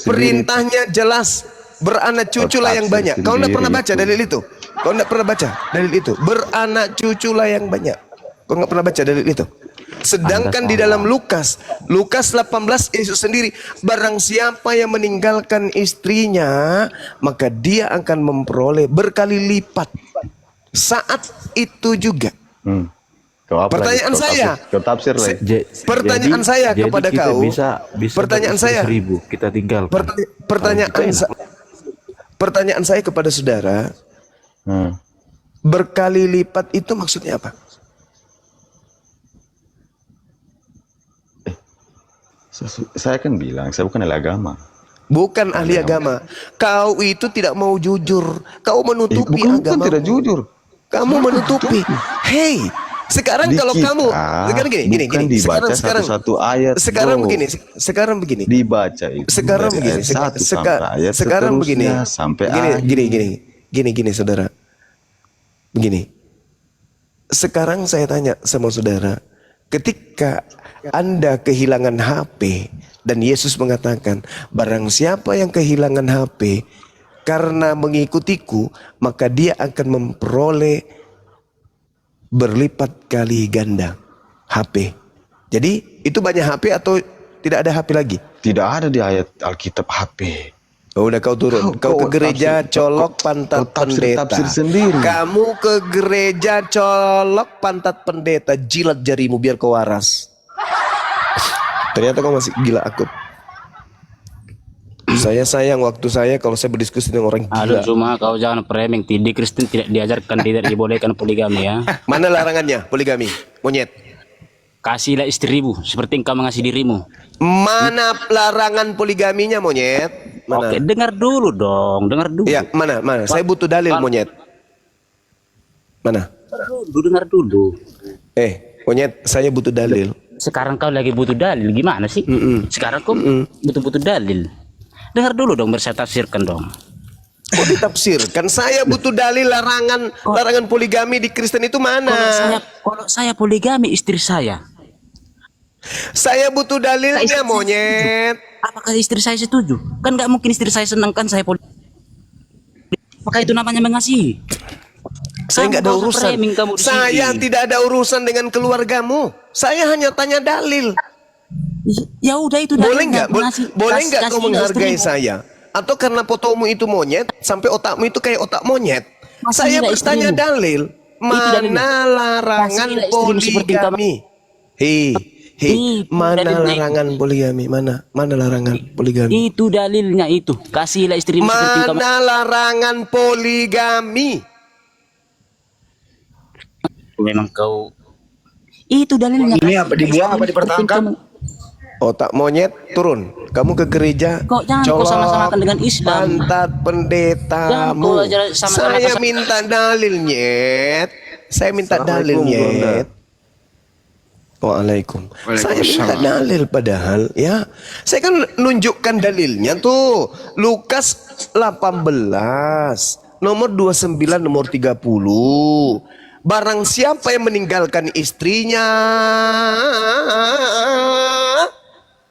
Perintahnya jelas. Beranak cuculah yang banyak. Kau tidak pernah baca dalil itu? Kau tidak pernah baca dalil itu? Beranak cuculah yang banyak. Kau nggak pernah baca dalil itu? Sedangkan di dalam Lukas 18 Yesus sendiri, barang siapa yang meninggalkan istrinya, maka dia akan memperoleh berkali lipat saat itu juga. Pertanyaan saya, pertanyaan saya kepada kau, pertanyaan saya, kita tinggal. Pertanyaan saya kepada saudara, berkali lipat itu maksudnya apa? Saya kan bilang, saya bukan ahli agama. Bukan ahli agama. Kau itu tidak mau jujur. Kau menutupi agama. Bukan tidak jujur. Kamu menutupi. Hei, sekarang kalau kamu, sekarang gini. Dibaca satu ayat. Sekarang begini. Dibaca itu. Sekarang begini. Sekarang begini. Gini, saudara. Begini. Sekarang saya tanya sama saudara, ketika Anda kehilangan HP dan Yesus mengatakan, barang siapa yang kehilangan HP karena mengikutiku, maka dia akan memperoleh berlipat kali ganda HP. Jadi itu banyak HP atau tidak ada HP lagi? Tidak ada di ayat Alkitab HP. Oh, udah kau turun. Kau ke gereja colok pantat pendeta. tafsir sendiri. Kamu ke gereja colok pantat pendeta, jilat jarimu biar kau waras. Ternyata kau masih gila akut. Saya sayang waktu saya kalau saya berdiskusi dengan orang Aduh, gila. cuma kau jangan framing. Di Kristen tidak diajarkan, tidak dibolehkan poligami ya. Mana larangannya poligami? Monyet. Kasihlah istrimu seperti engkau mengasihi dirimu. Mana larangan poligaminya, monyet? Mana? Oke, dengar dulu dong, dengar dulu. Ya, mana? Saya butuh dalil, monyet. Mana? Dengar dulu. Monyet, saya butuh dalil. Sekarang kau lagi butuh dalil, gimana sih? Sekarang kau butuh dalil. Dengar dulu dong, biar saya tafsirkan dong. Kok ditafsirkan? Saya butuh dalil larangan poligami di Kristen itu mana? Kalau saya poligami istri saya, Saya butuh dalilnya, monyet. apakah istri saya setuju? Kan nggak mungkin istri saya senang kan saya poligami. Apakah itu namanya mengasihi? Saya nggak ada Kamu urusan. framing kamu di Saya sini. tidak ada urusan dengan keluargamu. Saya hanya tanya dalil. Ya udah itu Boleh dalilnya, nggak? Boleh nggak kau kasihlah menghargai istrimu. saya? Atau karena fotomu itu monyet, sampai otakmu itu kayak otak monyet? Kasihlah Saya bertanya istrimu. dalil. dalilnya. Mana larangan Kasihlah istrimu seperti kamu. poligami? Itu Mana dalilnya. larangan poligami? Mana larangan poligami? Itu dalilnya itu. Kasihlah istrimu seperti kamu. Mana larangan poligami? Memang kau. Itu dalilnya. Ini apa dibuang apa dipertahankan? Otak monyet turun. Kamu ke gereja. Kok jangan kau sama-samakan dengan Islam. Pantat Jangan pendetamu. kau sama-samakan. Saya minta dalil, nyet. Saya minta dalil, nyet. Waalaikum. Saya minta dalil padahal ya. Saya kan nunjukkan dalilnya tuh. Lukas 18 nomor 29 nomor 30. Barang siapa yang meninggalkan istrinya,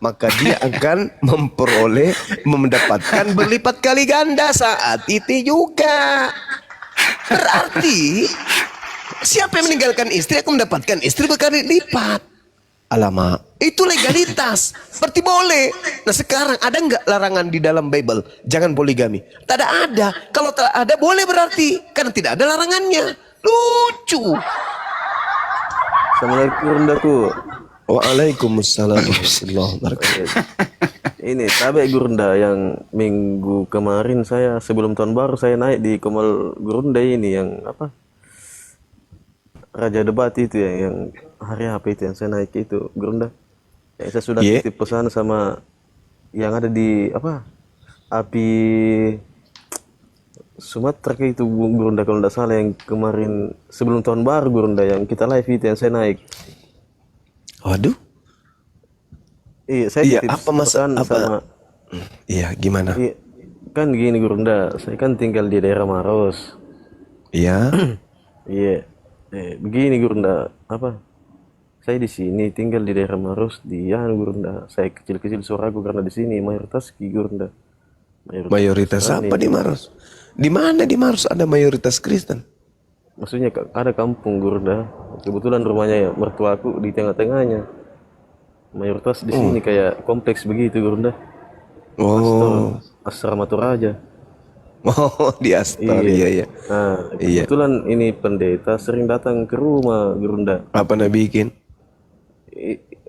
maka dia akan mendapatkan berlipat kali ganda saat itu juga. Berarti siapa yang meninggalkan istri akan mendapatkan istri berkali lipat. Alamak, itu legalitas. Berarti boleh. Nah sekarang ada nggak larangan di dalam Bible? Jangan poligami. Tak ada. Kalau tak ada boleh berarti. Karena tidak ada larangannya. Lucu. Assalamualaikum Gurundaku. Waalaikumsalam warahmatullahi wabarakatuh. Ini tabe Gurunda yang minggu kemarin saya sebelum tahun baru saya naik di Komal Gurunda ini yang apa? Raja Debat itu ya, yang hari apa itu yang saya naik itu Gurunda. Ya, saya sudah titip pesan sama yang ada di apa? Api Sumatera itu Gurunda kalau tidak salah yang kemarin sebelum tahun baru Gurunda yang kita live itu yang saya naik. Waduh. Iya, saya Iya, titip apa pesan apa? sama Iya, gimana? iya, kan gini Gurunda, saya kan tinggal di daerah Maros. Iya. Iya. Begini Gurunda, apa? Saya di sini tinggal di daerah Maros di Gurunda. Saya kecil-kecil suaraku karena di sini mayoritas Ki Gurunda. Mayoritas apa di Maros? Di mana di Maros ada mayoritas Kristen? Maksudnya ada kampung Gurunda. Kebetulan rumahnya ya mertuaku di tengah-tengahnya. Mayoritas di sini kayak kompleks begitu Gurunda. Oh. Asrama Toraja. Oh, di Astor. Iya. Nah, Iya. kebetulan ini pendeta sering datang ke rumah Gurunda. Apa Nabi bikin?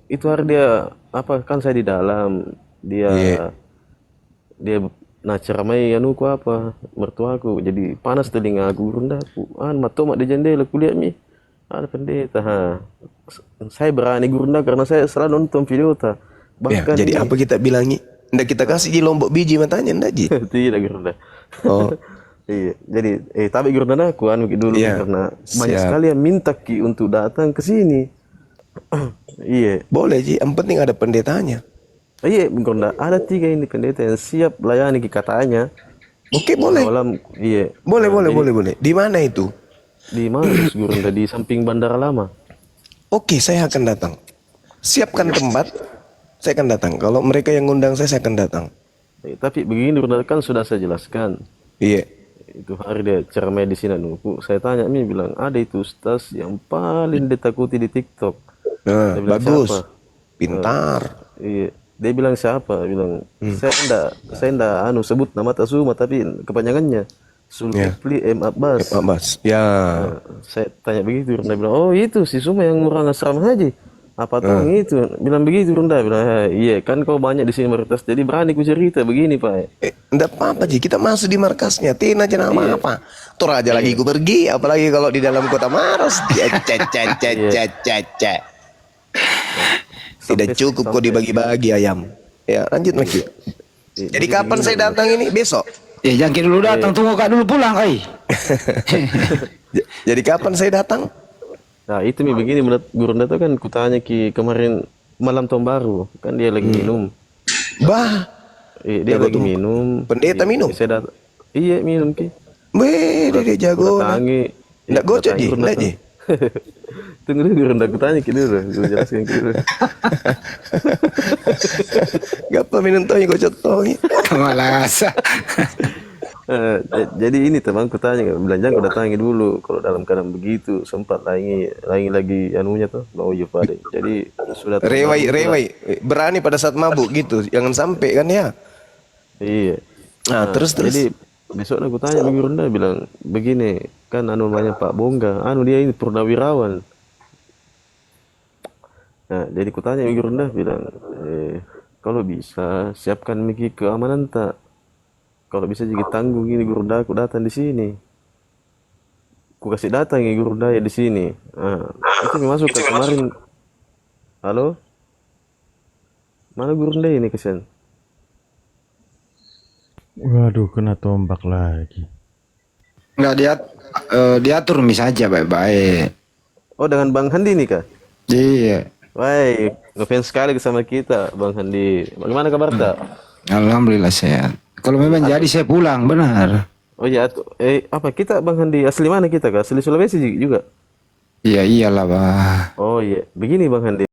Itu hari dia apa kan saya di dalam dia dia ceramai anuku apa mertuaku jadi panas telinga aku Gurunda aku matomak di jendela kulihat mi ada pendeta saya berani Gurunda karena saya selalu nonton video ta bahkan jadi apa kita bilangi? Nggak kita kasih di lombok biji matanya ndak Ji? tidak Gurunda. Oh. Iya, jadi tapi Gurunda aku dulu karena banyak Siap. sekali yang minta Ki untuk datang ke sini. Iya. Boleh Ji, yang penting ada pendetanya. Iya, Gurunda ada 3 ini pendeta yang siap layani katanya. Oke, boleh. Iya. Boleh. Di mana itu? Di mana Gurunda di samping Bandara Lama. Oke, saya akan datang. Siapkan tempat, saya akan datang. Kalau mereka yang ngundang saya akan datang. Tapi begini Gurunda kan sudah saya jelaskan. Iya. Itu hari dia ceramah di sini nunggu. Saya tanya Mi bilang ada itu ustaz yang paling ditakuti di TikTok. Nah, Dia bilang, bagus. "Siapa?" Pintar. Iya. Dia bilang siapa? Bilang saya enggak sebut nama Tasuma tapi kepanjangannya Zulkifli M Abbas. Abbas. Ya. Saya tanya begitu, Runda bilang, oh itu si Suma yang orang asrama haji. Apa tahu itu? Bilang begitu Runda, bilang, iya kan kau banyak di sini mayoritas, jadi berani ku cerita begini Pak. Enggak apa-apa Ji, kita masuk di markasnya, tina aja nama apa. Tur aja lagi ku pergi, apalagi kalau di dalam kota Maros. Tidak cukup kok dibagi-bagi ayam. Ya lanjut lagi. Jadi kapan saya datang ini? Besok? Ya jangan dulu datang, tunggu Kak dulu pulang kai. Jadi kapan saya datang? Nah itu Mi begini, menurut Gurunda tuh kan kutanya Ki kemarin malam tahun baru, kan dia lagi minum. Bah, Dia jago lagi tuh. minum. Pendeta minum? Saya iya minum Ki. Weh, dia jago. Datangi. Enggak gocok Ji, enggak Ji. Tunggu dulu Gurunda, kutanya Ki dulu, gue jelaskan Ki dulu. Gapa minum tohi gocok tohi. Malas. Jadi ini teman kutanya, belanjaan kau datangi dulu. Kalau dalam keadaan begitu sempat lagi anunya tuh, oh iya Pak. Jadi sudah Rewai, berani pada saat mabuk gitu, jangan sampai kan ya. Iya. Nah, terus. Jadi besok aku tanya Bagi Runda, bilang begini, kan namanya Pak Bongga, dia ini purnawirawan. Nah, jadi kutanya Bagi Runda, bilang, kalau bisa siapkan Miki keamanan tak? Kalau bisa jadi tanggung gini Gurunda, aku datang di sini. Aku kasih datang ya Gurunda ya di sini. Nah, itu masuk ke kemarin. Halo? Mana Gurunda ini kesian? Waduh, kena tombak lagi. Enggak diatur saja baik-baik. Oh, dengan Bang Handi nih kah? Iya. Baik, ngefans sekali sama kita Bang Handi. Bagaimana kabar tak? Alhamdulillah sehat. Kalau memang jadi saya pulang, benar. Oh iya, apa kita Bang Handi asli mana kita kah? Asli Sulawesi juga? Iya iyalah, Bah. Oh iya, begini Bang Handi.